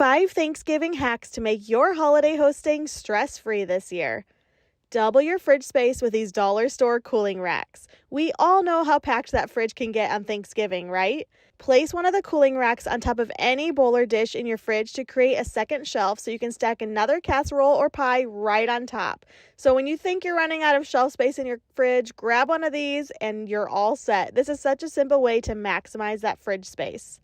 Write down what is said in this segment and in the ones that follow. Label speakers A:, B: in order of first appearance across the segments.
A: 5 Thanksgiving hacks to make your holiday hosting stress-free this year. Double your fridge space with these dollar store cooling racks. We all know how packed that fridge can get on Thanksgiving, right? Place one of the cooling racks on top of any bowl or dish in your fridge to create a second shelf so you can stack another casserole or pie right on top. So when you think you're running out of shelf space in your fridge, grab one of these and you're all set. This is such a simple way to maximize that fridge space.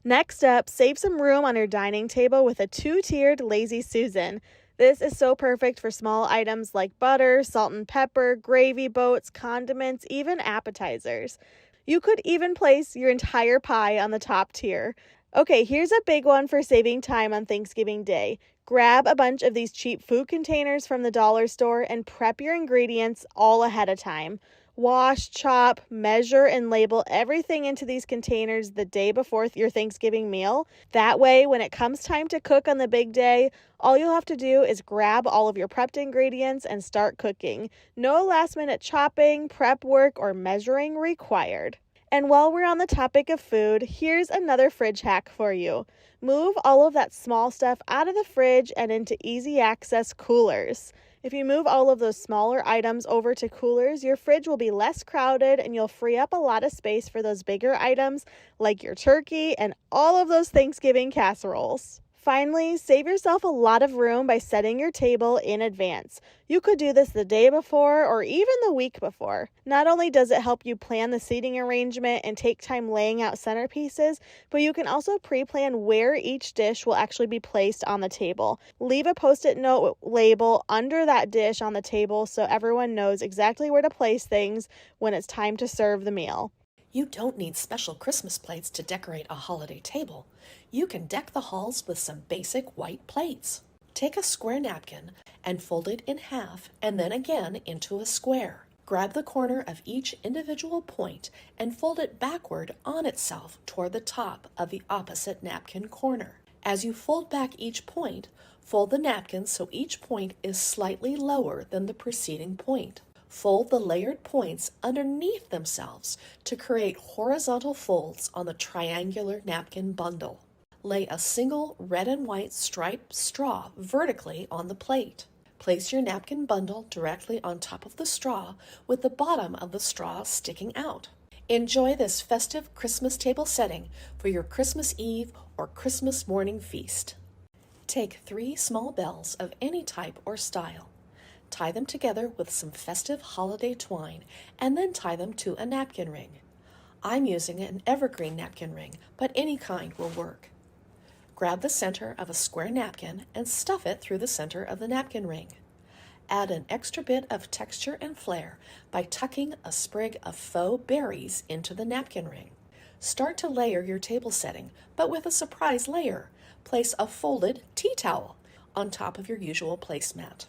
A: Next up, save some room on your dining table with a 2-tiered Lazy Susan. This is so perfect for small items like butter, salt and pepper, gravy boats, condiments, even appetizers. You could even place your entire pie on the top tier. Okay, here's a big one for saving time on Thanksgiving Day. Grab a bunch of these cheap food containers from the dollar store and prep your ingredients all ahead of time. Wash, chop, measure, and label everything into these containers the day before your Thanksgiving meal. That way, when it comes time to cook on the big day, all you'll have to do is grab all of your prepped ingredients and start cooking. No last-minute chopping, prep work, or measuring required. And while we're on the topic of food, here's another fridge hack for you. Move all of that small stuff out of the fridge and into easy access coolers. If you move all of those smaller items over to coolers, your fridge will be less crowded and you'll free up a lot of space for those bigger items like your turkey and all of those Thanksgiving casseroles. Finally, save yourself a lot of room by setting your table in advance. You could do this the day before or even the week before. Not only does it help you plan the seating arrangement and take time laying out centerpieces, but you can also pre-plan where each dish will actually be placed on the table. Leave a post-it note label under that dish on the table so everyone knows exactly where to place things when it's time to serve the meal.
B: You don't need special Christmas plates to decorate a holiday table. You can deck the halls with some basic white plates. Take a square napkin and fold it in half and then again into a square. Grab the corner of each individual point and fold it backward on itself toward the top of the opposite napkin corner. As you fold back each point, fold the napkin so each point is slightly lower than the preceding point. Fold the layered points underneath themselves to create horizontal folds on the triangular napkin bundle. Lay a single red and white striped straw vertically on the plate. Place your napkin bundle directly on top of the straw with the bottom of the straw sticking out. Enjoy this festive Christmas table setting for your Christmas Eve or Christmas morning feast. Take 3 small bells of any type or style. Tie them together with some festive holiday twine and then tie them to a napkin ring. I'm using an evergreen napkin ring, but any kind will work. Grab the center of a square napkin and stuff it through the center of the napkin ring. Add an extra bit of texture and flair by tucking a sprig of faux berries into the napkin ring. Start to layer your table setting, but with a surprise layer. Place a folded tea towel on top of your usual placemat.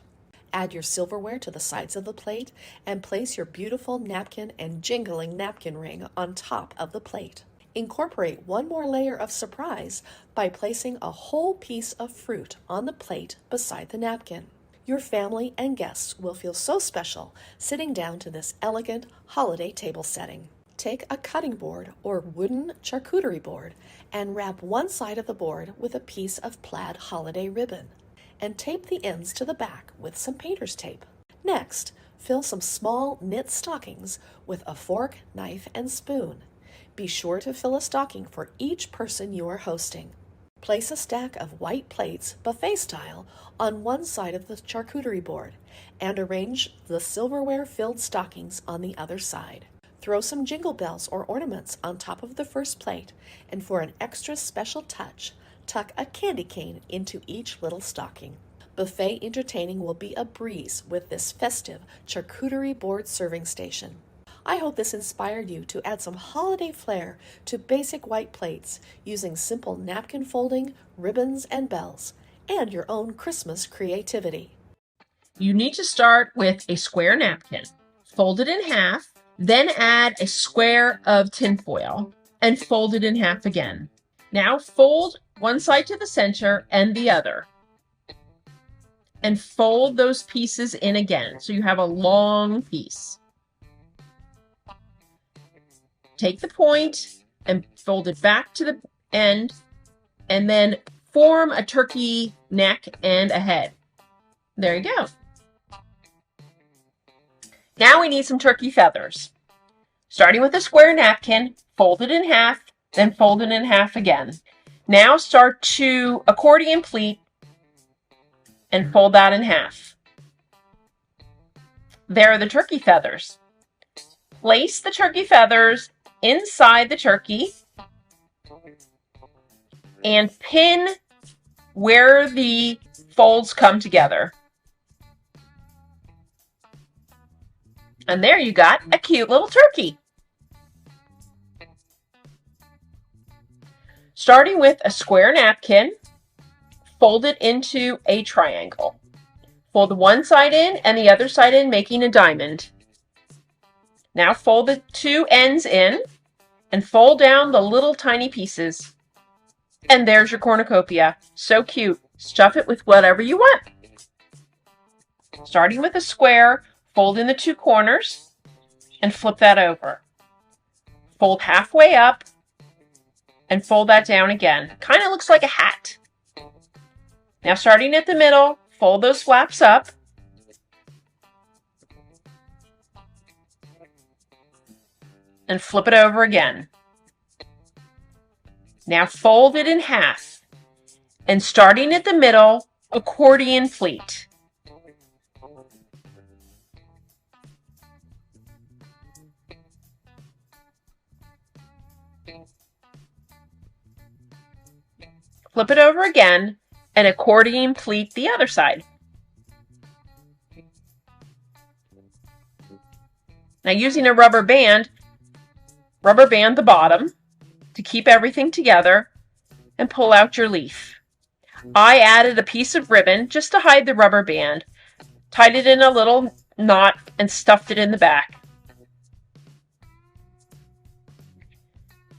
B: Add your silverware to the sides of the plate and place your beautiful napkin and jingling napkin ring on top of the plate. Incorporate one more layer of surprise by placing a whole piece of fruit on the plate beside the napkin. Your family and guests will feel so special sitting down to this elegant holiday table setting. Take a cutting board or wooden charcuterie board and wrap one side of the board with a piece of plaid holiday ribbon and tape the ends to the back with some painter's tape. Next, fill some small knit stockings with a fork, knife, and spoon. Be sure to fill a stocking for each person you are hosting. Place a stack of white plates, buffet style, on one side of the charcuterie board and arrange the silverware-filled stockings on the other side. Throw some jingle bells or ornaments on top of the first plate, and for an extra special touch, tuck a candy cane into each little stocking. Buffet entertaining will be a breeze with this festive charcuterie board serving station. I hope this inspired you to add some holiday flair to basic white plates using simple napkin folding, ribbons, and bells, and your own Christmas creativity.
C: You need to start with a square napkin, fold it in half, then add a square of tinfoil and fold it in half again. Now fold one side to the center and the other, and fold those pieces in again so you have a long piece. Take the point and fold it back to the end, and then form a turkey neck and a head. There you go. Now we need some turkey feathers. Starting with a square napkin, fold it in half, then fold it in half again. Now start to accordion pleat and fold that in half. There are the turkey feathers. Place the turkey feathers inside the turkey and pin where the folds come together. And there you got a cute little turkey. Starting with a square napkin, fold it into a triangle. Fold one side in and the other side in, making a diamond. Now fold the two ends in and fold down the little tiny pieces. And there's your cornucopia. So cute. Stuff it with whatever you want. Starting with a square, fold in the two corners and flip that over. Fold halfway up and fold that down again. Kind of looks like a hat. Now starting at the middle, fold those flaps up. And flip it over again. Now fold it in half. And starting at the middle, accordion pleat. Flip it over again and accordion pleat the other side. Now using a rubber band the bottom to keep everything together and pull out your leaf. I added a piece of ribbon just to hide the rubber band, tied it in a little knot and stuffed it in the back.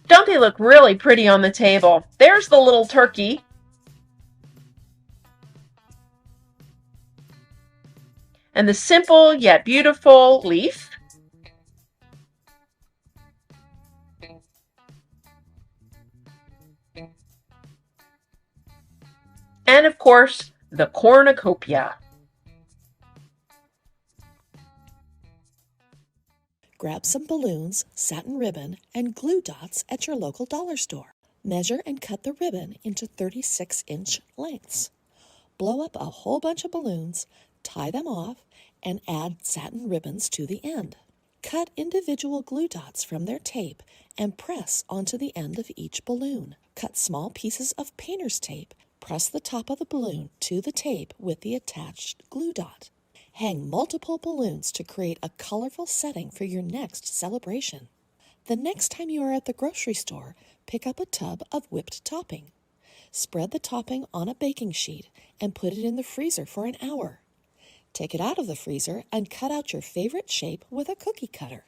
C: Don't they look really pretty on the table? There's the little turkey. And the simple yet beautiful leaf. And of course, the cornucopia.
B: Grab some balloons, satin ribbon, and glue dots at your local dollar store. Measure and cut the ribbon into 36-inch lengths. Blow up a whole bunch of balloons, tie them off, and add satin ribbons to the end. Cut individual glue dots from their tape and press onto the end of each balloon. Cut small pieces of painter's tape. Press the top of the balloon to the tape with the attached glue dot. Hang multiple balloons to create a colorful setting for your next celebration. The next time you are at the grocery store, pick up a tub of whipped topping. Spread the topping on a baking sheet and put it in the freezer for an hour. Take it out of the freezer and cut out your favorite shape with a cookie cutter.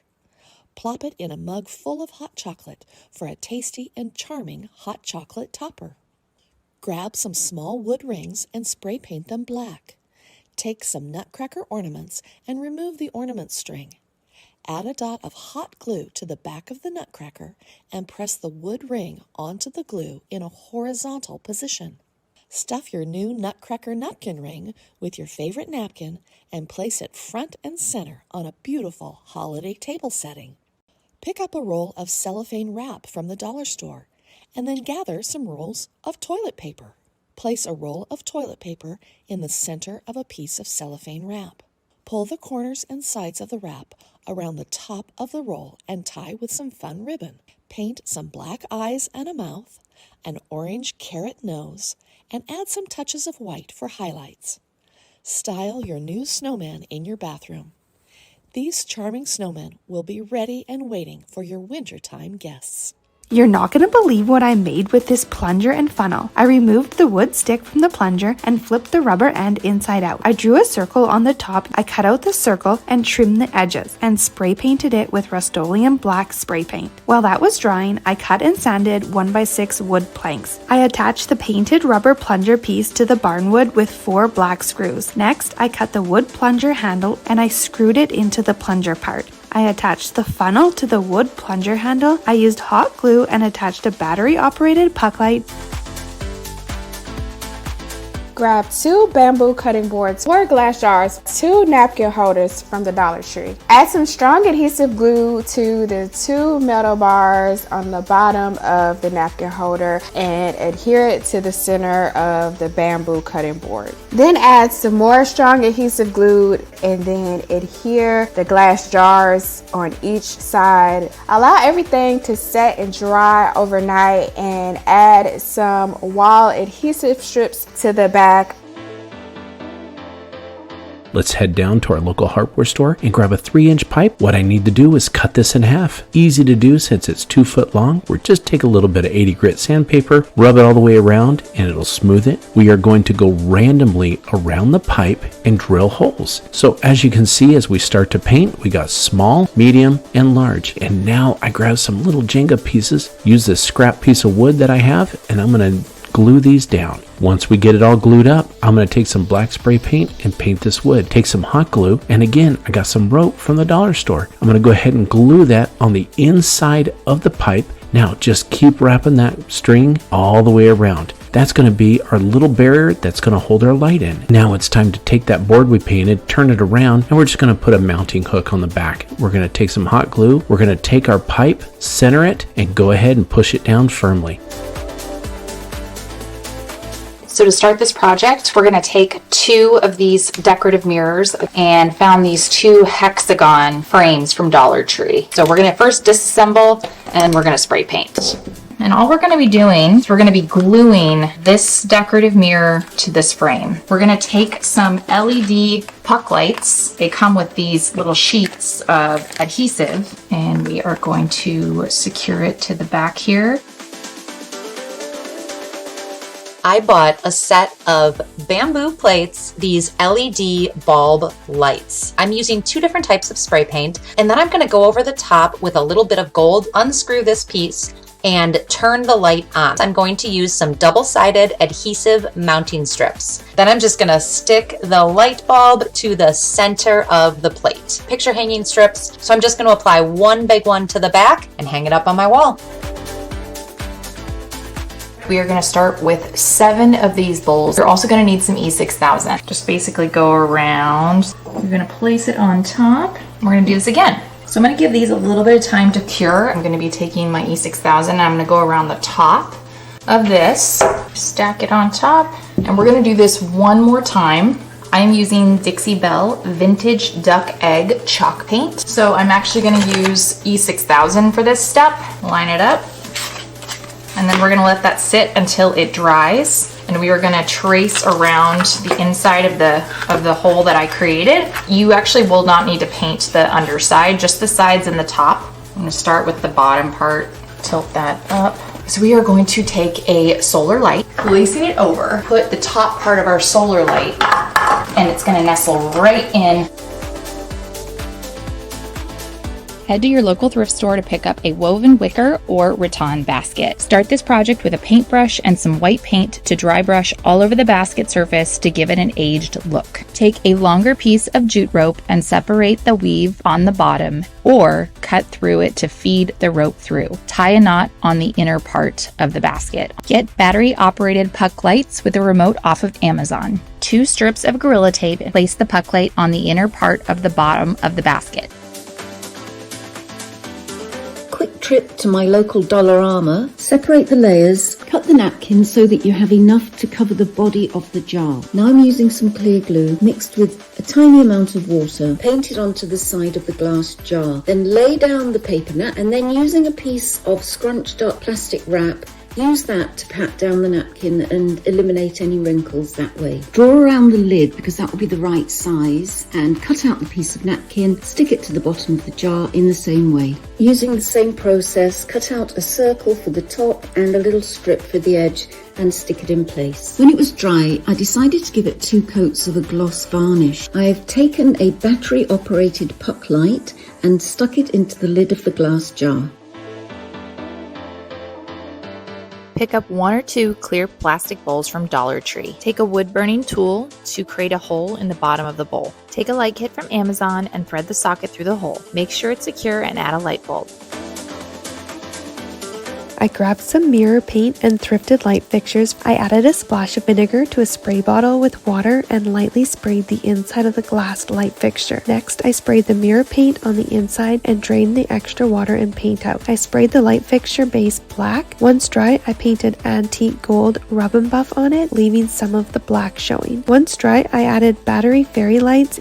B: Plop it in a mug full of hot chocolate for a tasty and charming hot chocolate topper. Grab some small wood rings and spray paint them black. Take some nutcracker ornaments and remove the ornament string. Add a dot of hot glue to the back of the nutcracker and press the wood ring onto the glue in a horizontal position. Stuff your new nutcracker napkin ring with your favorite napkin and place it front and center on a beautiful holiday table setting. Pick up a roll of cellophane wrap from the dollar store and then gather some rolls of toilet paper. Place a roll of toilet paper in the center of a piece of cellophane wrap. Pull the corners and sides of the wrap around the top of the roll and tie with some fun ribbon. Paint some black eyes and a mouth, an orange carrot nose, and add some touches of white for highlights. Style your new snowman in your bathroom. These charming snowmen will be ready and waiting for your wintertime guests.
D: You're not going to believe what I made with this plunger and funnel. I removed the wood stick from the plunger and flipped the rubber end inside out. I drew a circle on the top. I cut out the circle and trimmed the edges and spray painted it with Rust-Oleum black spray paint. While that was drying, I cut and sanded 1x6 wood planks. I attached the painted rubber plunger piece to the barnwood with 4 black screws. Next, I cut the wood plunger handle and I screwed it into the plunger part. I attached the funnel to the wood plunger handle. I used hot glue and attached a battery-operated puck light.
E: Grab 2 bamboo cutting boards, 4 glass jars, 2 napkin holders from the Dollar Tree. Add some strong adhesive glue to the 2 metal bars on the bottom of the napkin holder and adhere it to the center of the bamboo cutting board. Then add some more strong adhesive glue and then adhere the glass jars on each side. Allow everything to set and dry overnight and add some wall adhesive strips to the back.
F: Let's head down to our local hardware store and grab a 3-inch pipe. What I need to do is cut this in half. Easy to do since it's 2 foot long. We're just take a little bit of 80 grit sandpaper, rub it all the way around, and it'll smooth it. We are going to go randomly around the pipe and drill holes. So as you can see, as we start to paint, we got small, medium, and large. And now I grab some little Jenga pieces, use this scrap piece of wood that I have, and I'm going to glue these down. Once we get it all glued up, I'm going to take some black spray paint and paint this wood. Take some hot glue, and again, I got some rope from the dollar store. I'm going to go ahead and glue that on the inside of the pipe. Now, just keep wrapping that string all the way around. That's going to be our little barrier that's going to hold our light in. Now it's time to take that board we painted, turn it around, and we're just going to put a mounting hook on the back. We're going to take some hot glue. We're going to take our pipe, center it, and go ahead and push it down firmly.
G: So to start this project, we're going to take 2 of these decorative mirrors and found these 2 hexagon frames from Dollar Tree. So we're going to first disassemble and we're going to spray paint. And all we're going to be doing is we're going to be gluing this decorative mirror to this frame. We're going to take some LED puck lights. They come with these little sheets of adhesive, and we are going to secure it to the back here.
B: I bought a set of bamboo plates, these LED bulb lights. I'm using 2 different types of spray paint, and then I'm going to go over the top with a little bit of gold, unscrew this piece, and turn the light on. I'm going to use some double-sided adhesive mounting strips. Then I'm just going to stick the light bulb to the center of the plate. Picture hanging strips, so I'm just going to apply 1 big one to the back and hang it up on my wall.
G: We are going to start with 7 of these bowls. You're also going to need some E6000. Just basically go around. You're going to place it on top. We're going to do this again. So I'm going to give these a little bit of time to cure. I'm going to be taking my E6000 and I'm going to go around the top of this, stack it on top, and we're going to do this one more time. I'm using Dixie Belle Vintage Duck Egg Chalk Paint. So I'm actually going to use E6000 for this step. Line it up. And then we're going to let that sit until it dries. And we are going to trace around the inside of the hole that I created. You actually will not need to paint the underside, just the sides and the top. I'm going to start with the bottom part, tilt that up. So we are going to take a solar light, placing it over, put the top part of our solar light, and it's going to nestle right in.
H: Head to your local thrift store to pick up a woven wicker or rattan basket. Start this project with a paintbrush and some white paint to dry brush all over the basket surface to give it an aged look. Take a longer piece of jute rope and separate the weave on the bottom or cut through it to feed the rope through. Tie a knot on the inner part of the basket. Get battery-operated puck lights with a remote off of Amazon. 2 strips of Gorilla Tape. Place the puck light on the inner part of the bottom of the basket.
I: Quick trip to my local Dollarama, separate the layers, cut the napkin so that you have enough to cover the body of the jar. Now I'm using some clear glue mixed with a tiny amount of water, paint it onto the side of the glass jar. Then lay down the paper nap and then using a piece of scrunched up plastic wrap, use that to pat down the napkin and eliminate any wrinkles that way. Draw around the lid because that will be the right size and cut out the piece of napkin, stick it to the bottom of the jar in the same way. Using the same process, cut out a circle for the top and a little strip for the edge and stick it in place. When it was dry, I decided to give it 2 coats of a gloss varnish. I have taken a battery operated puck light and stuck it into the lid of the glass jar.
H: Pick up 1 or 2 clear plastic bowls from Dollar Tree. Take a wood burning tool to create a hole in the bottom of the bowl. Take a light kit from Amazon and thread the socket through the hole. Make sure it's secure and add a light bulb.
D: I grabbed some mirror paint and thrifted light fixtures. I added a splash of vinegar to a spray bottle with water and lightly sprayed the inside of the glass light fixture. Next, I sprayed the mirror paint on the inside and drained the extra water and paint out. I sprayed the light fixture base black. Once dry, I painted antique gold rub and buff on it, leaving some of the black showing. Once dry, I added battery fairy lights.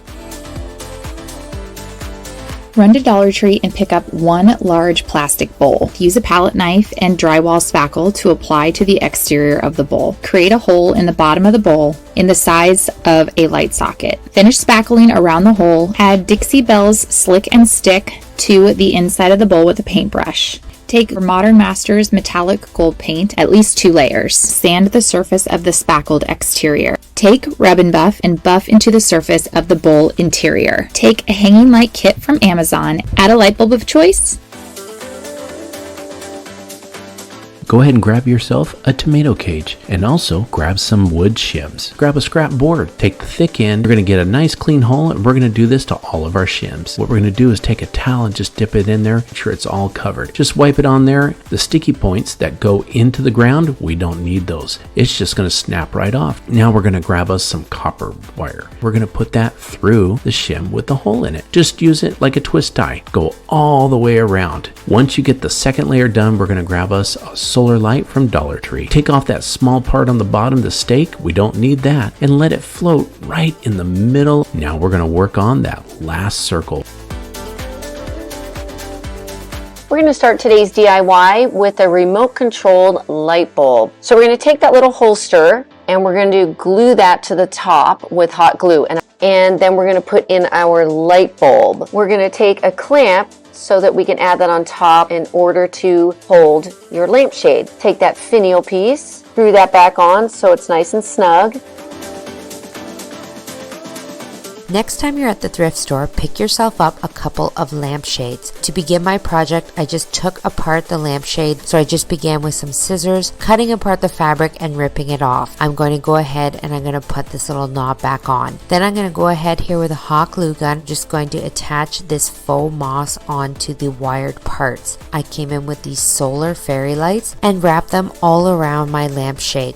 H: Run to Dollar Tree and pick up one large plastic bowl. Use a palette knife and drywall spackle to apply to the exterior of the bowl. Create a hole in the bottom of the bowl in the size of a light socket. Finish spackling around the hole. Add Dixie Belle's Slick and Stick to the inside of the bowl with a paintbrush. Take Modern Masters metallic gold paint, at least 2 layers. Sand the surface of the spackled exterior. Take Rub and Buff and buff into the surface of the bowl interior. Take a hanging light kit from Amazon. Add a light bulb of choice.
F: Go ahead and grab yourself a tomato cage and also grab some wood shims. Grab a scrap board, take the thick end. You're going to get a nice clean hole and we're going to do this to all of our shims. What we're going to do is take a towel and just dip it in there, make sure it's all covered. Just wipe it on there. The sticky points that go into the ground, we don't need those. It's just going to snap right off. Now we're going to grab us some copper wire. We're going to put that through the shim with the hole in it. Just use it like a twist tie. Go all the way around. Once you get the second layer done, we're going to grab us a solar light from Dollar Tree. Take off that small part on the bottom, the stake, we don't need that, and let it float right in the middle. Now we're going to work on that last circle.
J: We're going to start today's DIY with a remote controlled light bulb. So we're going to take that little holster and we're going to glue that to the top with hot glue. And then we're going to put in our light bulb. We're going to take a clamp so that we can add that on top in order to hold your lampshade. Take that finial piece, screw that back on so it's nice and snug.
K: Next time you're at the thrift store, pick yourself up a couple of lampshades. To begin my project, I just took apart the lampshade, so I just began with some scissors, cutting apart the fabric and ripping it off. I'm going to go ahead and I'm going to put this little knob back on. Then I'm going to go ahead here with a hot glue gun, just going to attach this faux moss onto the wired parts. I came in with these solar fairy lights and wrapped them all around my lampshade.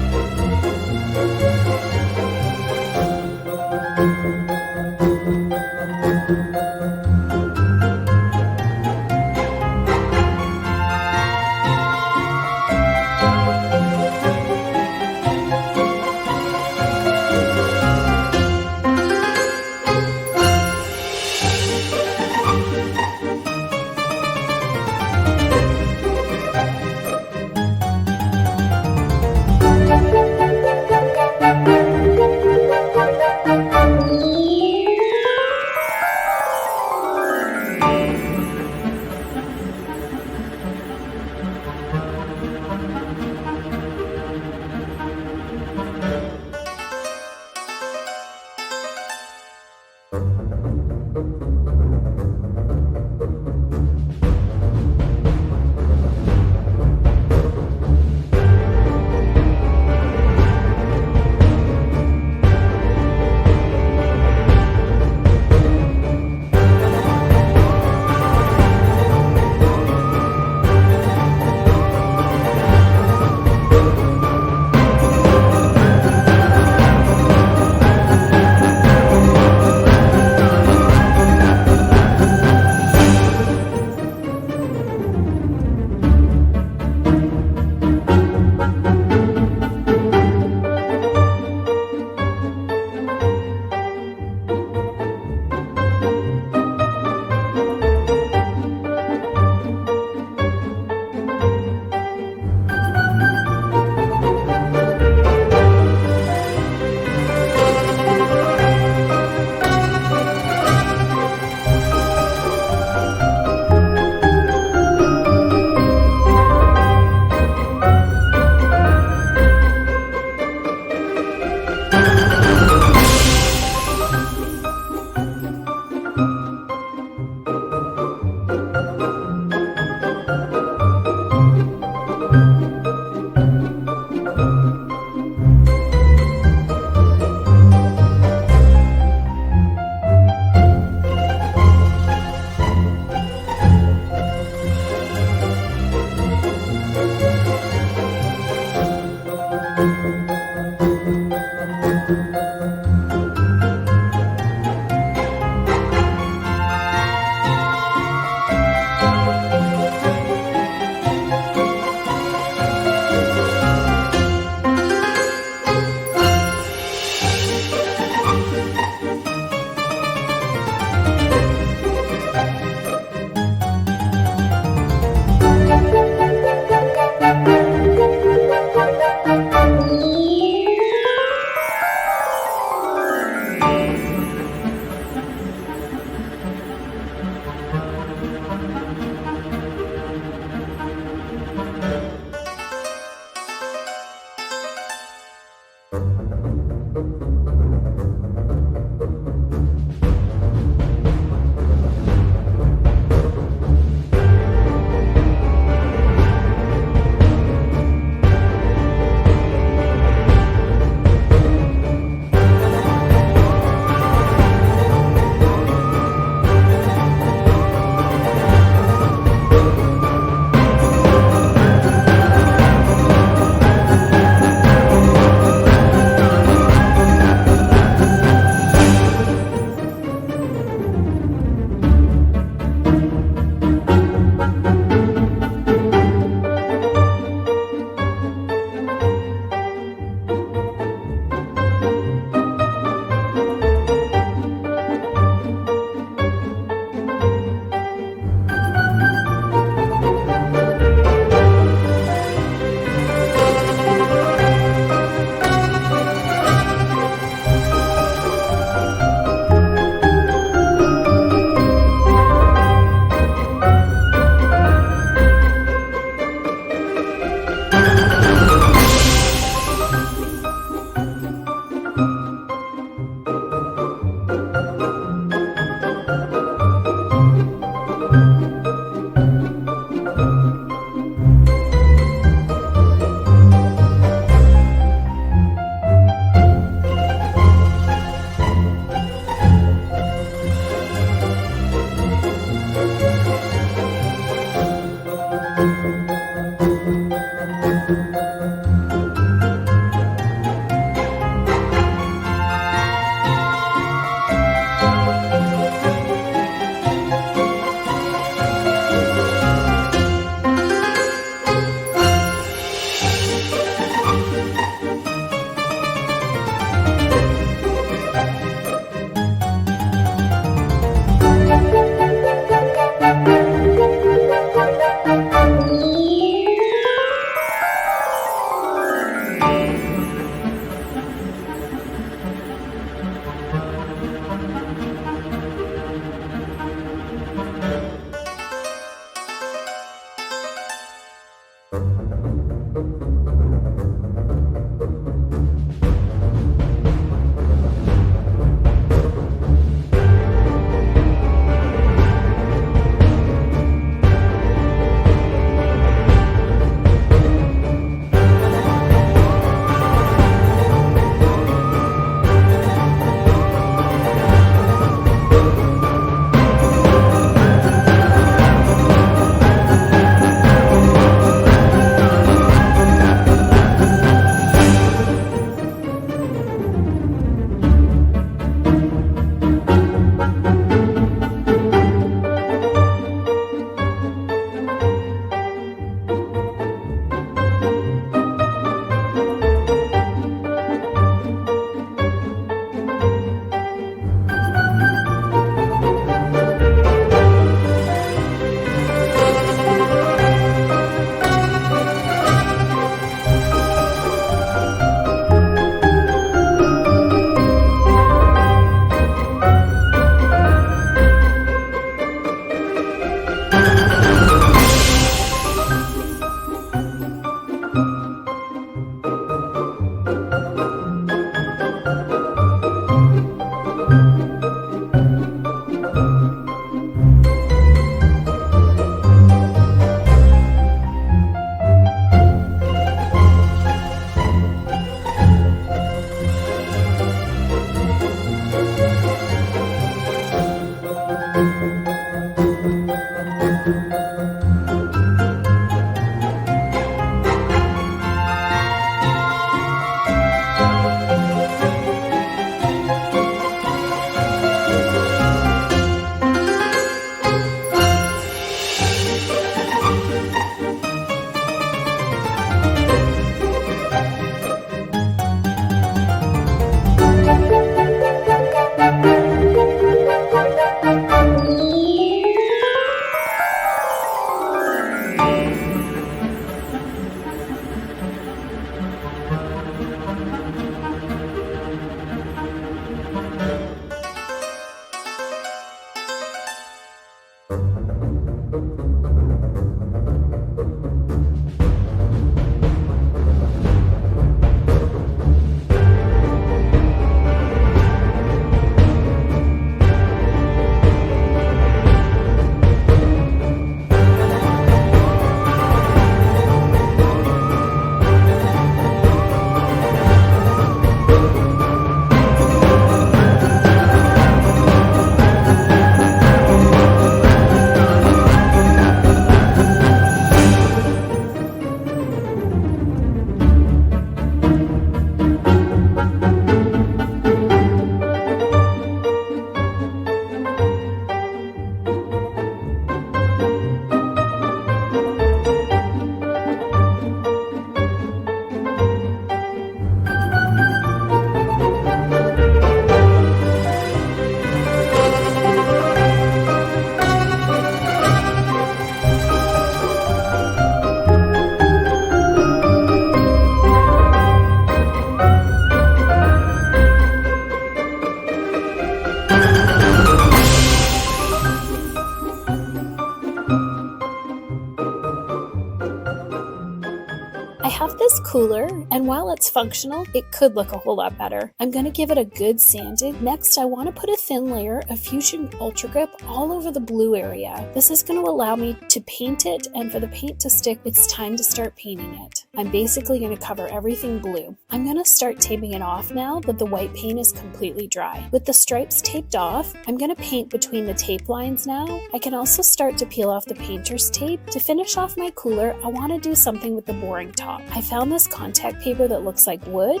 L: I have this cooler, and while it's functional, it could look a whole lot better. I'm going to give it a good sanding. Next, I want to put a thin layer of Fusion Ultra Grip all over the blue area. This is going to allow me to paint it, and for the paint to stick, it's time to start painting it. I'm basically going to cover everything blue. I'm going to start taping it off now that the white paint is completely dry. With the stripes taped off, I'm going to paint between the tape lines now. I can also start to peel off the painter's tape. To finish off my cooler, I want to do something with the boring top. I found this contact paper that looks like wood.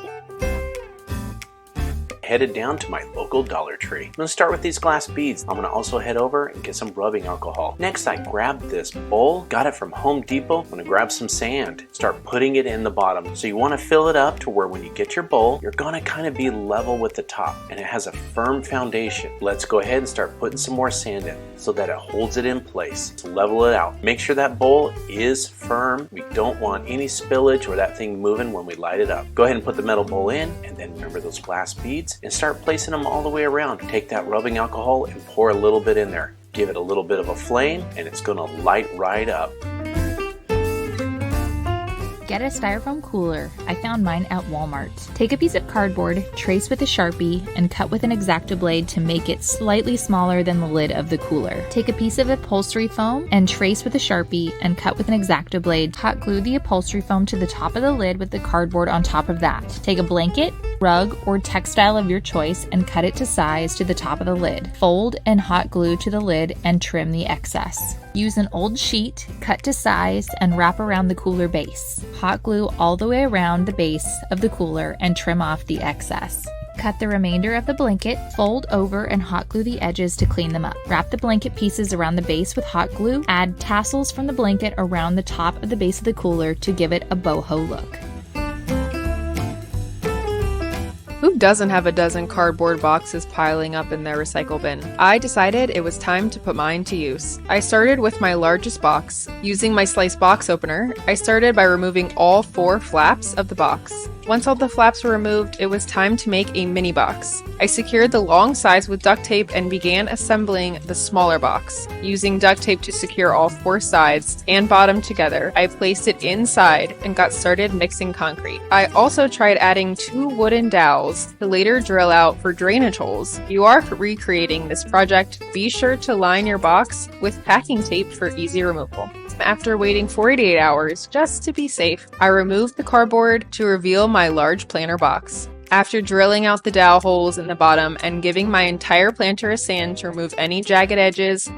F: Headed down to my local Dollar Tree. I'm gonna start with these glass beads. I'm gonna also head over and get some rubbing alcohol. Next, I grabbed this bowl, got it from Home Depot. I'm gonna grab some sand, start putting it in the bottom. So you wanna fill it up to where when you get your bowl, you're gonna kind of be level with the top and it has a firm foundation. Let's go ahead and start putting some more sand in so that it holds it in place to level it out. Make sure that bowl is firm. We don't want any spillage or that thing moving when we light it up. Go ahead and put the metal bowl in, and then remember those glass beads and start placing them all the way around. Take that rubbing alcohol and pour a little bit in there. Give it a little bit of a flame and it's gonna light right up.
H: Get a styrofoam cooler. I found mine at Walmart. Take a piece of cardboard, trace with a Sharpie, and cut with an X-Acto blade to make it slightly smaller than the lid of the cooler. Take a piece of upholstery foam and trace with a Sharpie and cut with an X-Acto blade. Hot glue the upholstery foam to the top of the lid with the cardboard on top of that. Take a blanket, rug, or textile of your choice and cut it to size to the top of the lid. Fold and hot glue to the lid and trim the excess. Use an old sheet, cut to size, and wrap around the cooler base. Hot glue all the way around the base of the cooler and trim off the excess. Cut the remainder of the blanket, fold over, and hot glue the edges to clean them up. Wrap the blanket pieces around the base with hot glue. Add tassels from the blanket around the top of the base of the cooler to give it a boho look.
M: Who doesn't have a dozen cardboard boxes piling up in their recycle bin? I decided it was time to put mine to use. I started with my largest box. Using my slice box opener, I started by removing all 4 flaps of the box. Once all the flaps were removed, it was time to make a mini box. I secured the long sides with duct tape and began assembling the smaller box. Using duct tape to secure all 4 sides and bottom together, I placed it inside and got started mixing concrete. I also tried adding 2 wooden dowels to later drill out for drainage holes. If you are recreating this project, be sure to line your box with packing tape for easy removal. After waiting 48 hours, just to be safe, I removed the cardboard to reveal my large planter box. After drilling out the dowel holes in the bottom and giving my entire planter a sand to remove any jagged edges,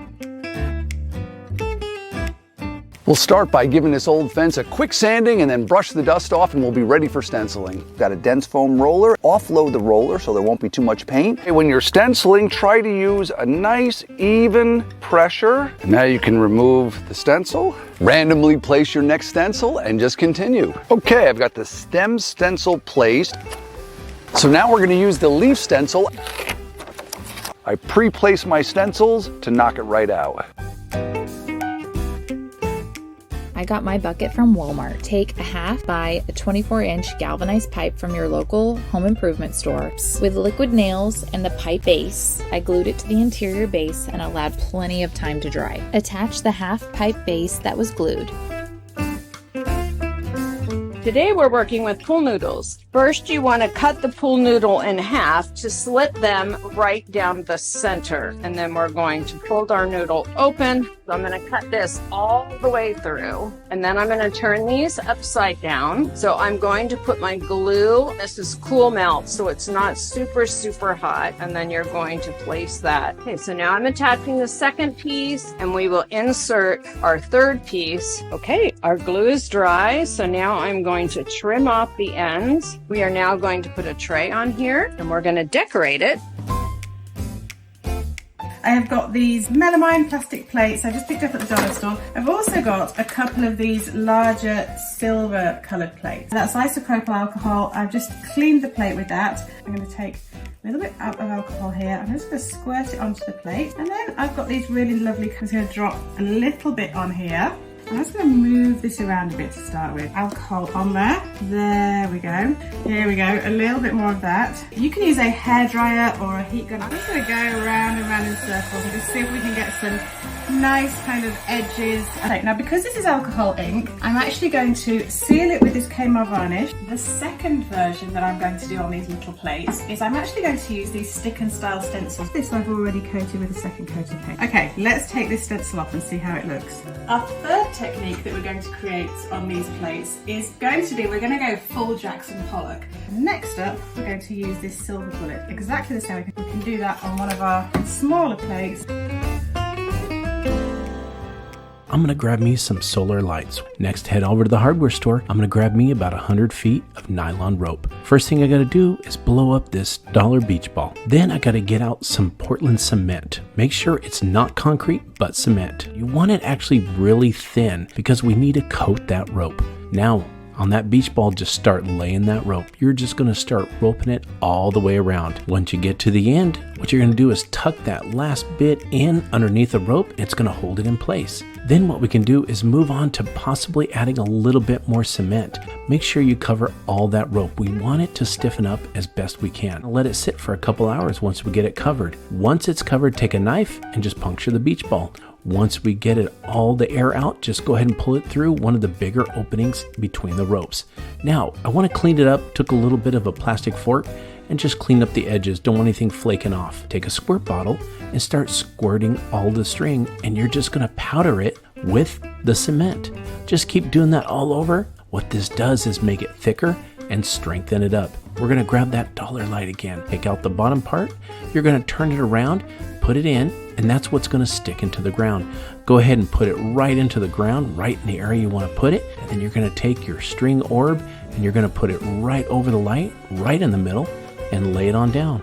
N: we'll start by giving this old fence a quick sanding and then brush the dust off, and we'll be ready for stenciling. Got a dense foam roller. Offload the roller so there won't be too much paint. When you're stenciling, try to use a nice even pressure. Now you can remove the stencil, randomly place your next stencil, and just continue. Okay, I've got the stem stencil placed. So now we're going to use the leaf stencil. I pre-place my stencils to knock it right out.
H: I got my bucket from Walmart. Take a 1/2 by a 24-inch galvanized pipe from your local home improvement store. With liquid nails and the pipe base, I glued it to the interior base and allowed plenty of time to dry. Attach the 1/2 pipe base that was glued.
O: Today we're working with pool noodles. First, you want to cut the pool noodle in half to slit them right down the center. And then we're going to fold our noodle open. So I'm going to cut this all the way through. And then I'm going to turn these upside down. So I'm going to put my glue. This is cool melt, so it's not super, super hot. And then you're going to place that. Okay, so now I'm attaching the second piece and we will insert our third piece. Okay, our glue is dry. So now I'm going to trim off the ends. We are now going to put a tray on here and we're going to decorate it.
P: I have got these melamine plastic plates I just picked up at the dollar store. I've also got a couple of these larger silver coloured plates. That's isopropyl alcohol. I've just cleaned the plate with that. I'm going to take a little bit of alcohol here. I'm just going to squirt it onto the plate. And then I've got these really lovely, I'm just going to drop a little bit on here. I'm just going to move this around a bit to start with. Alcohol on there. There we go. Here we go. A little bit more of that. You can use a hairdryer or a heat gun. I'm just going to go around and around in circles and just see if we can get some nice kind of edges. Okay, now because this is alcohol ink, I'm actually going to seal it with this Kmart varnish. The second version that I'm going to do on these little plates is I'm actually going to use these stick and style stencils. This I've already coated with a second coat of paint. Okay, let's take this stencil off and see how it looks. Our third technique that we're going to create on these plates is going to be, we're going to go full Jackson Pollock. Next up, we're going to use this silver bullet. Exactly the same. We can do that on one of our smaller plates.
F: I'm gonna grab me some solar lights. Next, head over to the hardware store. I'm gonna grab me about 100 feet of nylon rope. First thing I gotta do is blow up this dollar beach ball. Then I gotta get out some Portland cement. Make sure it's not concrete, but cement. You want it actually really thin because we need to coat that rope. Now, on that beach ball, just start laying that rope. You're just gonna start roping it all the way around. Once you get to the end, what you're gonna do is tuck that last bit in underneath the rope. It's gonna hold it in place. Then what we can do is move on to possibly adding a little bit more cement. Make sure you cover all that rope. We want it to stiffen up as best we can. Let it sit for a couple hours once we get it covered. Once it's covered, take a knife and just puncture the beach ball. Once we get it all the air out, just go ahead and pull it through one of the bigger openings between the ropes. Now, I want to clean it up. Took a little bit of a plastic fork and just clean up the edges. Don't want anything flaking off. Take a squirt bottle and start squirting all the string, and you're just going to powder it with the cement. Just keep doing that all over. What this does is make it thicker and strengthen it up. We're going to grab that dollar light again. Take out the bottom part. You're going to turn it around, put it in, and that's what's going to stick into the ground. Go ahead and put it right into the ground, right in the area you want to put it. And then you're going to take your string orb and you're going to put it right over the light, right in the middle, and lay it on down.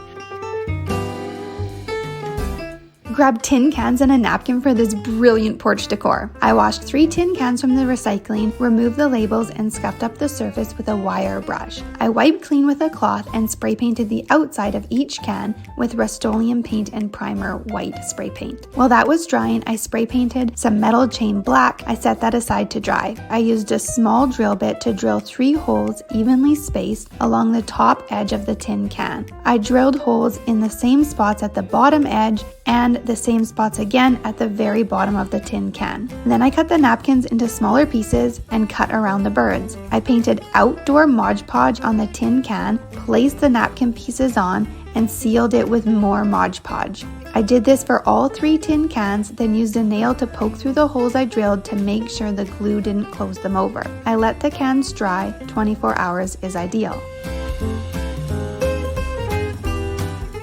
D: Grab tin cans and a napkin for this brilliant porch decor. I washed 3 tin cans from the recycling, removed the labels, and scuffed up the surface with a wire brush. I wiped clean with a cloth and spray painted the outside of each can with Rust-Oleum paint and primer white spray paint. While that was drying, I spray painted some metal chain black. I set that aside to dry. I used a small drill bit to drill 3 holes evenly spaced along the top edge of the tin can. I drilled holes in the same spots at the bottom edge and the same spots again at the very bottom of the tin can. Then I cut the napkins into smaller pieces and cut around the birds. I painted outdoor Mod Podge on the tin can, placed the napkin pieces on, and sealed it with more Mod Podge. I did this for all 3 tin cans, then used a nail to poke through the holes I drilled to make sure the glue didn't close them over. I let the cans dry. 24 hours is ideal.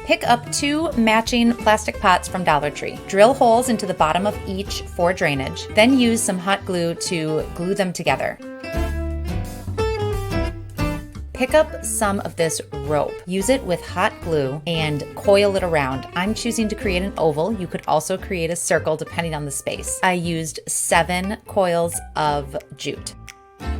H: Pick up 2 matching plastic pots from Dollar Tree. Drill holes into the bottom of each for drainage. Then use some hot glue to glue them together. Pick up some of this rope. Use it with hot glue and coil it around. I'm choosing to create an oval. You could also create a circle depending on the space. I used 7 coils of jute.
F: We're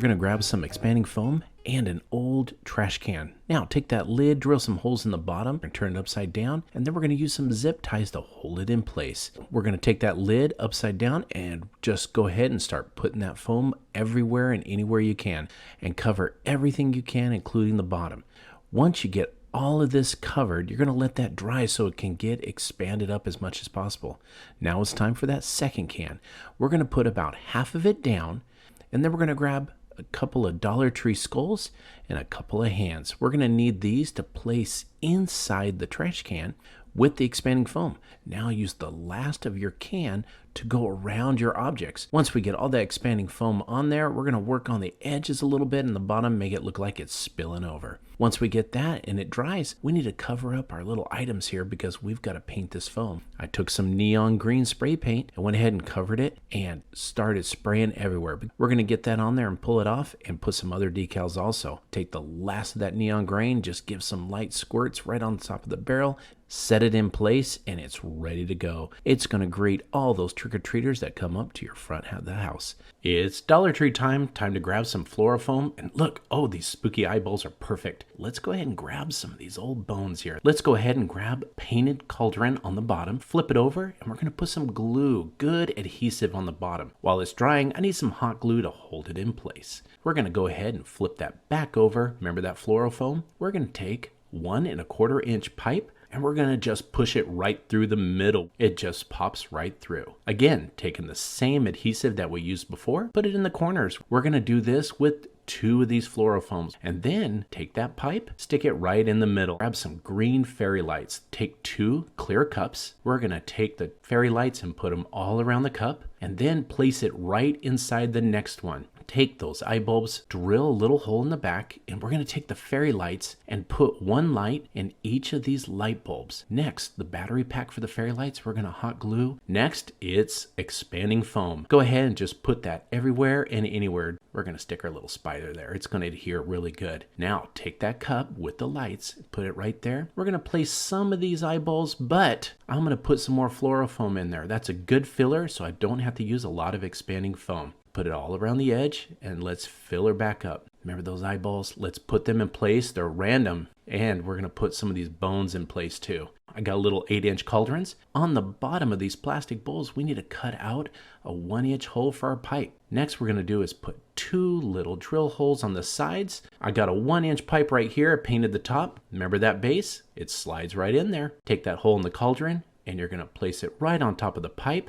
F: going to grab some expanding foam and an old trash can. Now take that lid, drill some holes in the bottom and turn it upside down, and then we're going to use some zip ties to hold it in place. We're going to take that lid upside down and just go ahead and start putting that foam everywhere and anywhere you can, and cover everything you can, including the bottom. Once you get all of this covered, you're going to let that dry so it can get expanded up as much as possible. Now it's time for that second can. We're going to put about half of it down, and then we're going to grab a couple of Dollar Tree skulls and a couple of hands. We're going to need these to place inside the trash can with the expanding foam. Now use the last of your can to go around your objects. Once we get all that expanding foam on there, we're going to work on the edges a little bit and the bottom, make it look like it's spilling over. Once we get that and it dries, we need to cover up our little items here because we've got to paint this foam. I took some neon green spray paint and went ahead and covered it and started spraying everywhere. We're going to get that on there and pull it off and put some other decals also. Take the last of that neon green, just give some light squirts right on the top of the barrel, set it in place, and it's ready to go. It's going to greet all those trick-or-treaters that come up to your front of the house. It's Dollar Tree time to grab some fluorofoam. And look, oh, these spooky eyeballs are perfect. Let's go ahead and grab some of these old bones here. Let's go ahead and grab painted cauldron on the bottom, flip it over, and we're going to put some glue, good adhesive on the bottom. While it's drying, I need some hot glue to hold it in place. We're going to go ahead and flip that back over. Remember that fluorofoam? We're going to take 1 1/4 inch pipe, and we're going to just push it right through the middle. It just pops right through. Again, taking the same adhesive that we used before, put it in the corners. We're going to do this with 2 of these fluorofoams, and then take that pipe, stick it right in the middle. Grab some green fairy lights. Take 2 clear cups. We're going to take the fairy lights and put them all around the cup, and then place it right inside the next one. Take those eye bulbs, drill a little hole in the back, and we're going to take the fairy lights and put 1 light in each of these light bulbs. Next, the battery pack for the fairy lights, we're going to hot glue. Next, it's expanding foam. Go ahead and just put that everywhere and anywhere. We're going to stick our little spider there. It's going to adhere really good. Now, take that cup with the lights, put it right there. We're going to place some of these eyeballs, but I'm going to put some more fluorofoam in there. That's a good filler, so I don't have to use a lot of expanding foam. Put it all around the edge, and let's fill her back up. Remember those eyeballs? Let's put them in place. They're random, and we're going to put some of these bones in place too. I got little 8-inch cauldrons. On the bottom of these plastic bowls, we need to cut out a 1-inch hole for our pipe. Next, we're going to do is put 2 little drill holes on the sides. I got a 1-inch pipe right here. I painted the top. Remember that base? It slides right in there. Take that hole in the cauldron, and you're going to place it right on top of the pipe.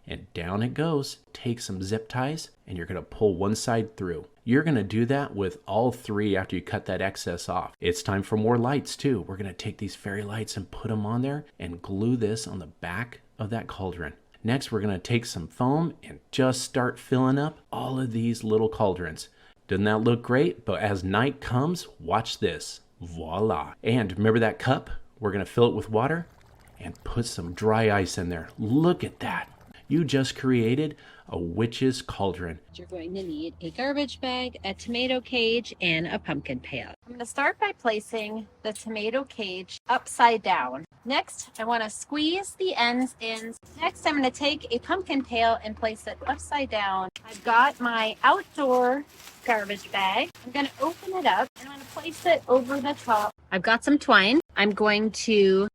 F: And down it goes. Take some zip ties and you're going to pull one side through. You're going to do that with all 3 after you cut that excess off. It's time for more lights too. We're going to take these fairy lights and put them on there and glue this on the back of that cauldron. Next, we're going to take some foam and just start filling up all of these little cauldrons. Doesn't that look great? But as night comes, watch this. Voila. And remember that cup? We're going to fill it with water and put some dry ice in there. Look at that. You just created a witch's cauldron.
Q: You're going to need a garbage bag, a tomato cage, and a pumpkin pail. I'm going to start by placing the tomato cage upside down. Next, I want to squeeze the ends in. Next, I'm going to take a pumpkin pail and place it upside down. I've got my outdoor garbage bag. I'm going to open it up and I'm going to place it over the top. I've got some twine. I'm going to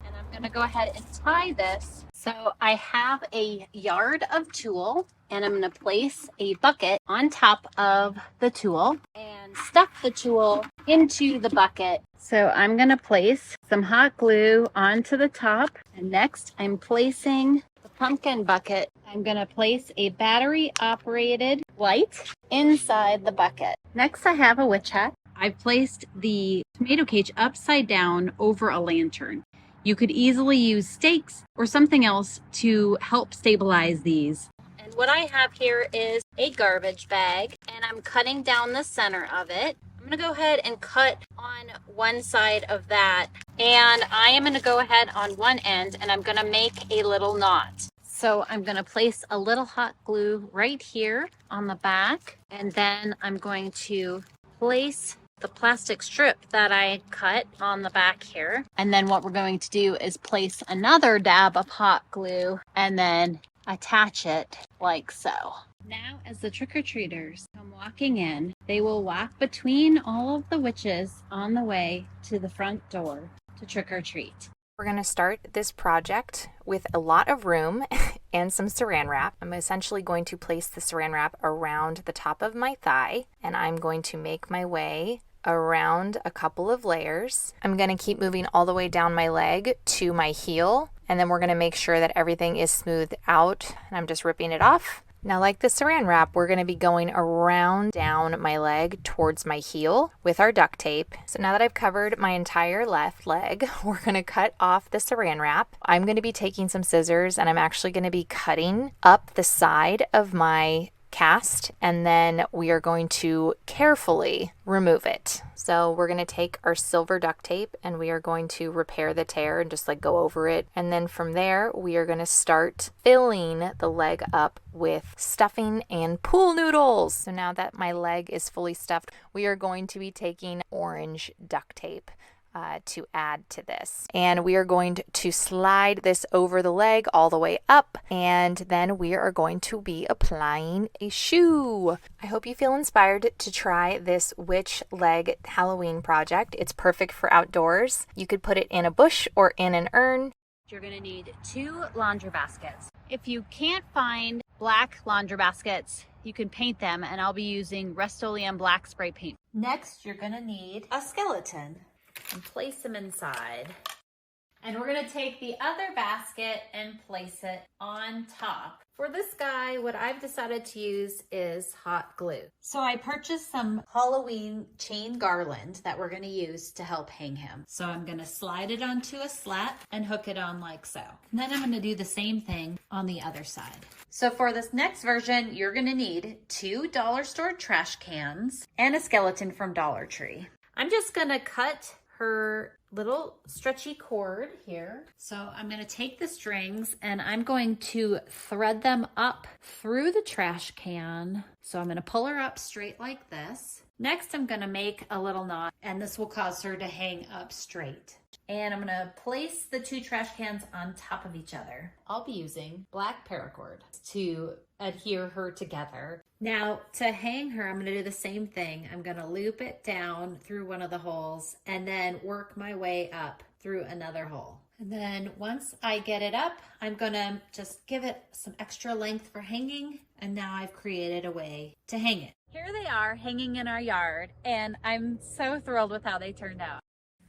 Q: go ahead and tie this. So I have a yard of tulle and I'm going to place a bucket on top of the tulle and stuff the tulle into the bucket. So I'm going to place some hot glue onto the top, and next I'm placing the pumpkin bucket. I'm going to place a battery operated light inside the bucket. Next I have a witch hat. I've placed the tomato cage upside down over a lantern. You could easily use stakes or something else to help stabilize these. And what I have here is a garbage bag, and I'm cutting down the center of it. I'm I'm gonna go ahead and cut on one side of that, and I am gonna go ahead on one end and I'm gonna make a little knot. So I'm gonna place a little hot glue right here on the back, and then I'm going to place the plastic strip that I cut on the back here. And then what we're going to do is place another dab of hot glue and then attach it like so. Now, as the trick-or-treaters come walking in, they will walk between all of the witches on the way to the front door to trick-or-treat.
H: We're going to start this project with a lot of room and some saran wrap. I'm essentially going to place the saran wrap around the top of my thigh, and I'm going to make my way around a couple of layers. I'm going to keep moving all the way down my leg to my heel, and then we're going to make sure that everything is smoothed out, and I'm just ripping it off. Now, like the saran wrap, we're going to be going around down my leg towards my heel with our duct tape. So now that I've covered my entire left leg, we're going to cut off the saran wrap. I'm going to be taking some scissors and I'm actually going to be cutting up the side of my cast, and then we are going to carefully remove it. So we're going to take our silver duct tape and we are going to repair the tear and just like go over it. And then from there, we are going to start filling the leg up with stuffing and pool noodles. So now that my leg is fully stuffed, we are going to be taking orange duct tape to add to this. And we are going to slide this over the leg all the way up, and then we are going to be applying a shoe. I hope you feel inspired to try this witch leg Halloween project. It's perfect for outdoors. You could put it in a bush or in an urn.
Q: You're gonna need 2 laundry baskets. If you can't find black laundry baskets, you can paint them, and I'll be using Rust-Oleum black spray paint. Next, you're gonna need a skeleton and place them inside. And we're gonna take the other basket and place it on top. For this guy, what I've decided to use is hot glue. So I purchased some Halloween chain garland that we're gonna use to help hang him. So I'm gonna slide it onto a slat and hook it on like so. And then I'm gonna do the same thing on the other side. So for this next version, you're gonna need 2 dollar store trash cans and a skeleton from Dollar Tree. I'm just gonna cut her little stretchy cord here. So I'm going to take the strings and I'm going to thread them up through the trash can. So I'm going to pull her up straight like this. Next, I'm going to make a little knot, and this will cause her to hang up straight. And I'm going to place the 2 trash cans on top of each other. I'll be using black paracord to adhere her together. Now, to hang her, I'm going to do the same thing. I'm going to loop it down through one of the holes and then work my way up through another hole. And then once I get it up, I'm going to just give it some extra length for hanging. And now I've created a way to hang it. Here they are hanging in our yard, and I'm so thrilled with how they turned out.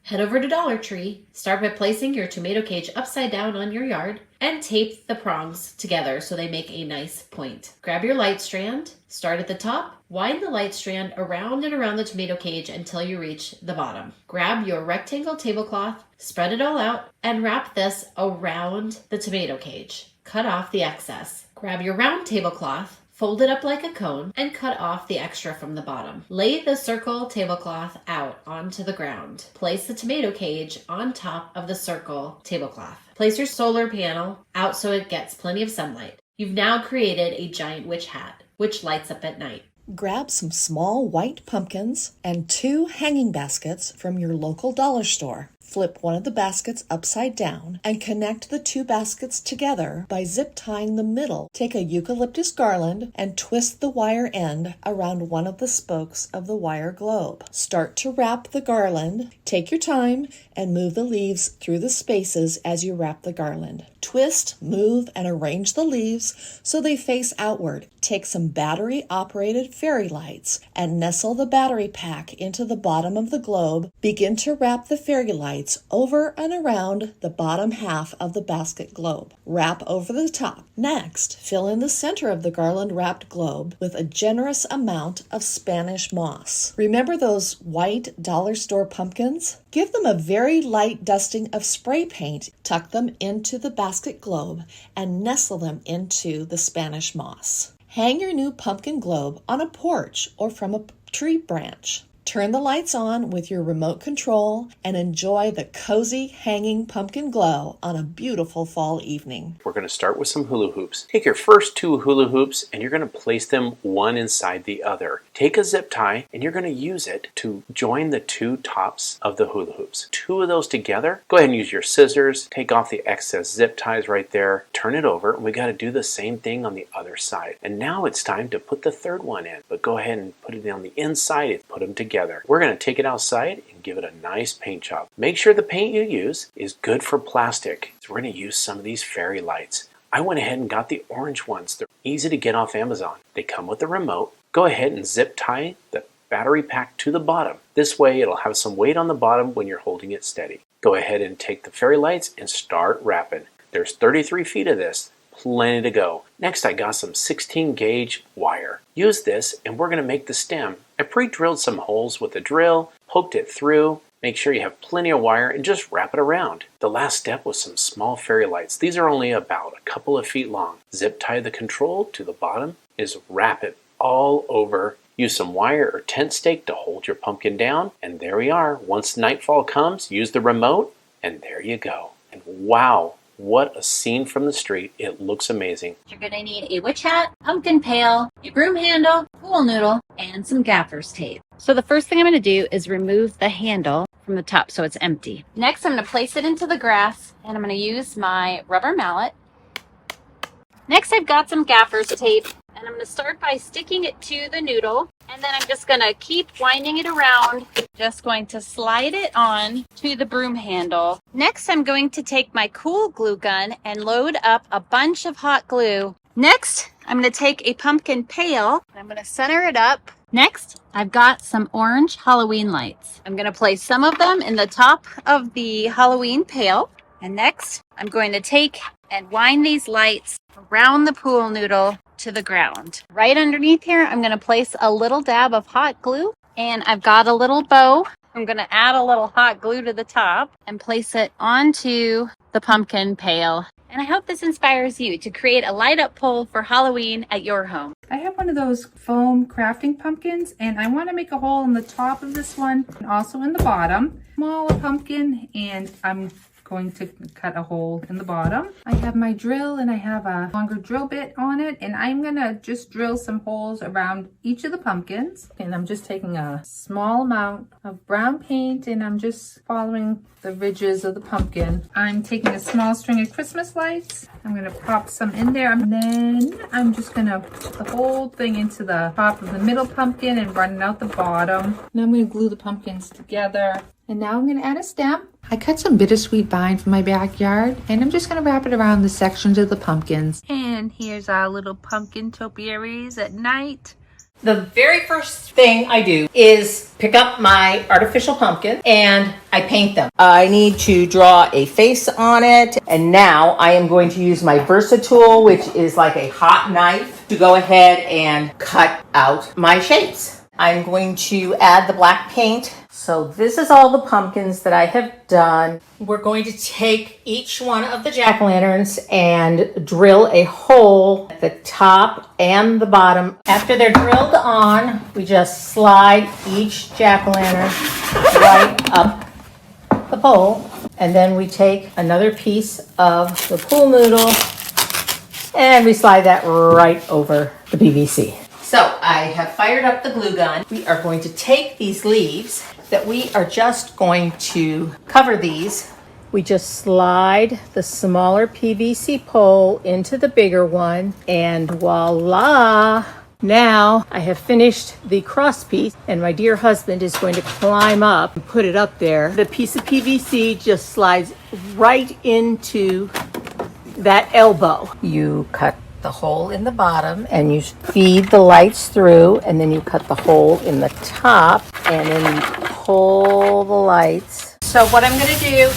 Q: Head over to Dollar Tree, start by placing your tomato cage upside down on your yard, and tape the prongs together so they make a nice point. Grab your light strand, start at the top, wind the light strand around and around the tomato cage until you reach the bottom. Grab your rectangle tablecloth, spread it all out, and wrap this around the tomato cage. Cut off the excess. Grab your round tablecloth, fold it up like a cone, and cut off the extra from the bottom. Lay the circle tablecloth out onto the ground. Place the tomato cage on top of the circle tablecloth. Place your solar panel out so it gets plenty of sunlight. You've now created a giant witch hat, which lights up at night.
B: Grab some small white pumpkins and 2 hanging baskets from your local dollar store. Flip one of the baskets upside down and connect the 2 baskets together by zip tying the middle. Take a eucalyptus garland and twist the wire end around one of the spokes of the wire globe. Start to wrap the garland. Take your time and move the leaves through the spaces as you wrap the garland. Twist, move, and arrange the leaves so they face outward. Take some battery-operated fairy lights and nestle the battery pack into the bottom of the globe. Begin to wrap the fairy lights over and around the bottom half of the basket globe. Wrap over the top. Next, fill in the center of the garland-wrapped globe with a generous amount of Spanish moss. Remember those white dollar store pumpkins? Give them a very light dusting of spray paint. Tuck them into the basket globe and nestle them into the Spanish moss. Hang your new pumpkin globe on a porch or from a tree branch. Turn the lights on with your remote control and enjoy the cozy hanging pumpkin glow on a beautiful fall evening.
F: We're going to start with some hula hoops. Take your first 2 hula hoops and you're going to place them one inside the other. Take a zip tie and you're going to use it to join the 2 tops of the hula hoops. 2 of those together. Go ahead and use your scissors. Take off the excess zip ties right there. Turn it over, and we got to do the same thing on the other side. And now it's time to put the third one in. But go ahead and put it on the inside and put them together. We're going to take it outside and give it a nice paint job. Make sure the paint you use is good for plastic. So we're going to use some of these fairy lights. I went ahead and got the orange ones. They're easy to get off Amazon. They come with a remote. Go ahead and zip tie the battery pack to the bottom. This way it'll have some weight on the bottom when you're holding it steady. Go ahead and take the fairy lights and start wrapping. There's 33 feet of this. Plenty to go. Next, I got some 16 gauge wire. Use this and we're going to make the stem. I pre-drilled some holes with a drill, poked it through. Make sure you have plenty of wire and just wrap it around. The last step was some small fairy lights. These are only about a couple of feet long. Zip tie the control to the bottom is wrap it all over. Use some wire or tent stake to hold your pumpkin down. And there we are. Once nightfall comes, use the remote and there you go. And wow! What a scene from the street. It looks amazing.
Q: You're going to need a witch hat, pumpkin pail, a broom handle, pool noodle, and some gaffer's tape. So the first thing I'm going to do is remove the handle from the top so it's empty. Next, I'm going to place it into the grass, and I'm going to use my rubber mallet. Next, I've got some gaffer's tape, and I'm going to start by sticking it to the noodle, and then I'm just going to keep winding it around. Just going to slide it on to the broom handle. Next, I'm going to take my cool glue gun and load up a bunch of hot glue. Next, I'm going to take a pumpkin pail, and I'm going to center it up. Next, I've got some orange Halloween lights. I'm going to place some of them in the top of the Halloween pail. And next, I'm going to take and wind these lights around the pool noodle to the ground. Right underneath here, I'm going to place a little dab of hot glue, and I've got a little bow. I'm going to add a little hot glue to the top and place it onto the pumpkin pail. And I hope this inspires you to create a light up pole for Halloween at your home.
D: I have one of those foam crafting pumpkins, and I want to make a hole in the top of this one and also in the bottom. Smaller pumpkin, and I'm going to cut a hole in the bottom. I have my drill and I have a longer drill bit on it, and I'm gonna just drill some holes around each of the pumpkins. And I'm just taking a small amount of brown paint and I'm just following the ridges of the pumpkin. I'm taking a small string of Christmas lights. I'm gonna pop some in there, and then I'm just gonna put the whole thing into the top of the middle pumpkin and run it out the bottom. And I'm gonna glue the pumpkins together. And now I'm gonna add a stem. I cut some bittersweet vine from my backyard, and I'm just gonna wrap it around the sections of the pumpkins. And here's our little pumpkin topiaries at night.
R: The very first thing I do is pick up my artificial pumpkin and I paint them. I need to draw a face on it, and now I am going to use my Versa tool, which is like a hot knife, to go ahead and cut out my shapes. I'm going to add the black paint. So this is all the pumpkins that I have done. We're going to take each one of the jack-o'-lanterns and drill a hole at the top and the bottom. After they're drilled on, we just slide each jack-o'-lantern right up the pole. And then we take another piece of the pool noodle and we slide that right over the PVC. So I have fired up the glue gun. We are going to take these leaves that we are just going to cover these. We just slide the smaller PVC pole into the bigger one, and voila! Now I have finished the cross piece, and my dear husband is going to climb up and put it up there. The piece of PVC just slides right into that elbow. You cut the hole in the bottom and you feed the lights through, and then you cut the hole in the top and then you pull the lights. So what I'm going to do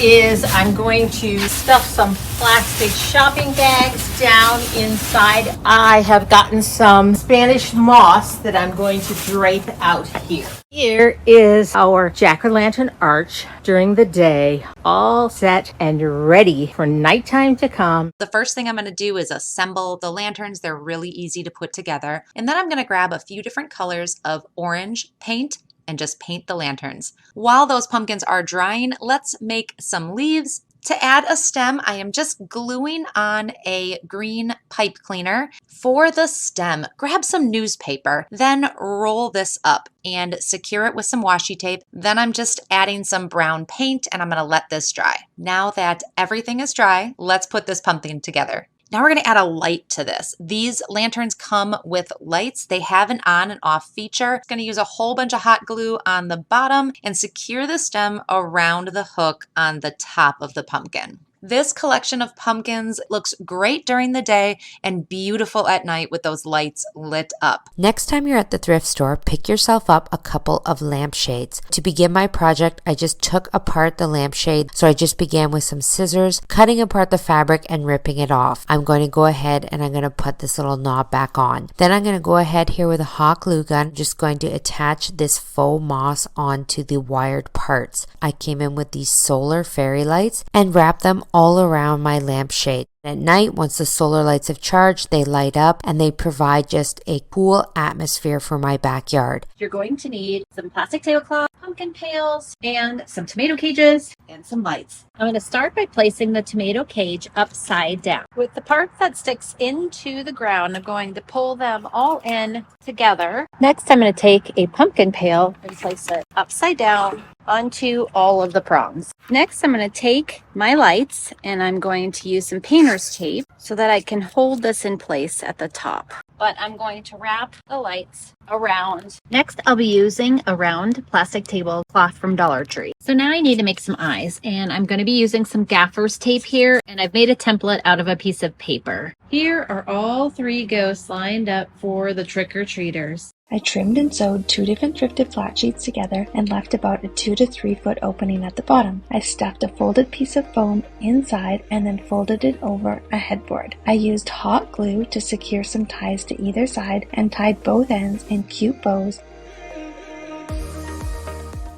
R: is I'm going to stuff some plastic shopping bags down inside. I have gotten some Spanish moss that I'm going to drape out here. Here is our jack-o'-lantern arch during the day, all set and ready for nighttime to come.
S: The first thing I'm going to do is assemble the lanterns. They're really easy to put together. And then I'm going to grab a few different colors of orange paint and just paint the lanterns. While those pumpkins are drying, let's make some leaves. To add a stem, I am just gluing on a green pipe cleaner. For the stem, grab some newspaper, then roll this up and secure it with some washi tape. Then I'm just adding some brown paint and I'm gonna let this dry. Now that everything is dry, let's put this pumpkin together. Now we're going to add a light to this. These lanterns come with lights. They have an on and off feature. I'm going to use a whole bunch of hot glue on the bottom and secure the stem around the hook on the top of the pumpkin. This collection of pumpkins looks great during the day and beautiful at night with those lights lit up.
K: Next time you're at the thrift store, pick yourself up a couple of lampshades. To begin my project, I just took apart the lampshade, so I just began with some scissors, cutting apart the fabric and ripping it off. I'm going to go ahead and I'm going to put this little knob back on. Then I'm going to go ahead here with a hot glue gun, just going to attach this faux moss onto the wired parts. I came in with these solar fairy lights and wrapped them all around my lampshade. At night, once the solar lights have charged, they light up and they provide just a cool atmosphere for my backyard.
Q: You're going to need some plastic tablecloth, pumpkin pails, and some tomato cages, and some lights. I'm going to start by placing the tomato cage upside down. With the part that sticks into the ground, I'm going to pull them all in together. Next, I'm going to take a pumpkin pail and place it upside down onto all of the prongs. Next, I'm going to take my lights and I'm going to use some painter's tape so that I can hold this in place at the top. But I'm going to wrap the lights around. Next, I'll be using a round plastic tablecloth from Dollar Tree. So now I need to make some eyes, and I'm going to be using some gaffer's tape here, and I've made a template out of a piece of paper. Here are all 3 ghosts lined up for the trick-or-treaters.
D: I trimmed and sewed 2 different thrifted flat sheets together and left about a 2 to 3 foot opening at the bottom. I stuffed a folded piece of foam inside and then folded it over a headboard. I used hot glue to secure some ties to either side and tied both ends in cute bows.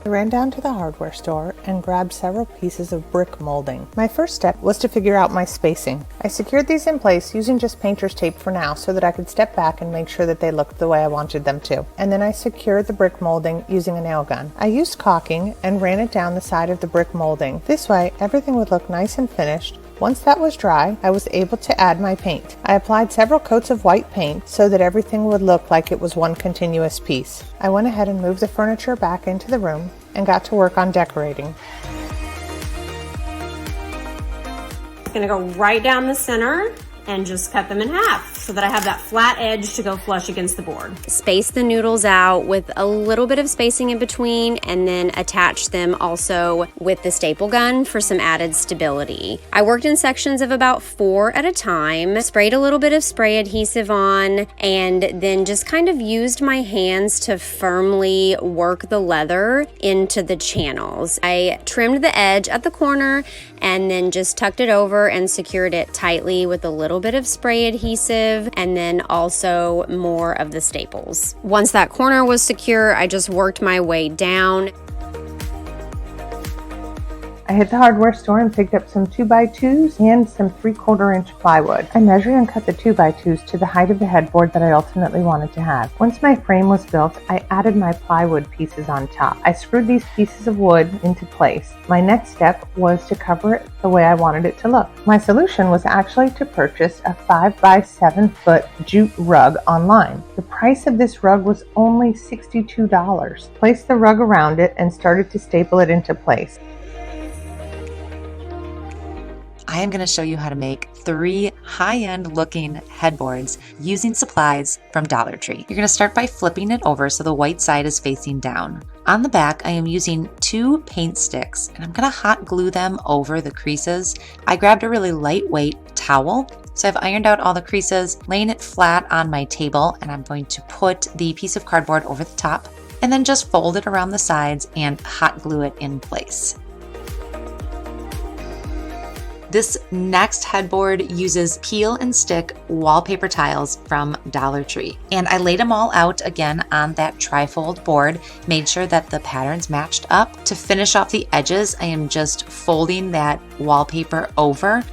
T: I ran down to the hardware store and grabbed several pieces of brick molding. My first step was to figure out my spacing. I secured these in place using just painter's tape for now so that I could step back and make sure that they looked the way I wanted them to. And then I secured the brick molding using a nail gun. I used caulking and ran it down the side of the brick molding. This way, everything would look nice and finished. Once that was dry, I was able to add my paint. I applied several coats of white paint so that everything would look like it was one continuous piece. I went ahead and moved the furniture back into the room and got to work on decorating.
U: I'm gonna go right down the center and just cut them in half so that I have that flat edge to go flush against the board.
J: Space the noodles out with a little bit of spacing in between and then attach them also with the staple gun for some added stability. I worked in sections of about 4 at a time, sprayed a little bit of spray adhesive on, and then just kind of used my hands to firmly work the leather into the channels. I trimmed the edge at the corner and then just tucked it over and secured it tightly with a little bit of spray adhesive and then also more of the staples. Once that corner was secure, I just worked my way down.
T: I hit the hardware store and picked up some 2x2s and some 3/4 inch plywood. I measured and cut the 2x2s to the height of the headboard that I ultimately wanted to have. Once my frame was built, I added my plywood pieces on top. I screwed these pieces of wood into place. My next step was to cover it the way I wanted it to look. My solution was actually to purchase a 5x7 foot jute rug online. The price of this rug was only $62. Placed the rug around it and started to staple it into place.
S: I am going to show you how to make 3 high-end looking headboards using supplies from Dollar Tree. You're going to start by flipping it over so the white side is facing down. On the back, I am using 2 paint sticks and I'm going to hot glue them over the creases. I grabbed a really lightweight towel. So I've ironed out all the creases, laying it flat on my table, and I'm going to put the piece of cardboard over the top and then just fold it around the sides and hot glue it in place. This next headboard uses peel and stick wallpaper tiles from Dollar Tree. And I laid them all out again on that trifold board, made sure that the patterns matched up. To finish off the edges, I am just folding that wallpaper over.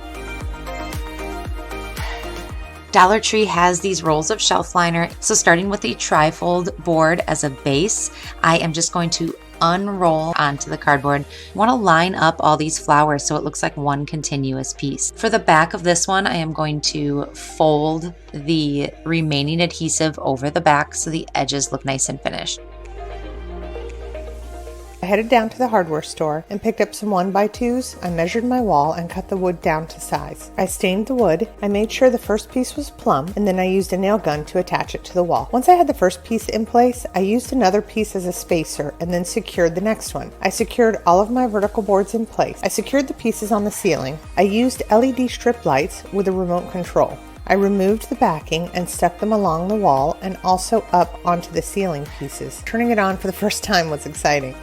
S: Dollar Tree has these rolls of shelf liner. So starting with a trifold board as a base, I am just going to unroll onto the cardboard. I want to line up all these flowers so it looks like one continuous piece. For the back of this one, I am going to fold the remaining adhesive over the back so the edges look nice and finished.
T: I headed down to the hardware store and picked up some 1x2s. I measured my wall and cut the wood down to size. I stained the wood. I made sure the first piece was plumb, and then I used a nail gun to attach it to the wall. Once I had the first piece in place, I used another piece as a spacer and then secured the next one. I secured all of my vertical boards in place. I secured the pieces on the ceiling. I used LED strip lights with a remote control. I removed the backing and stuck them along the wall and also up onto the ceiling pieces. Turning it on for the first time was exciting.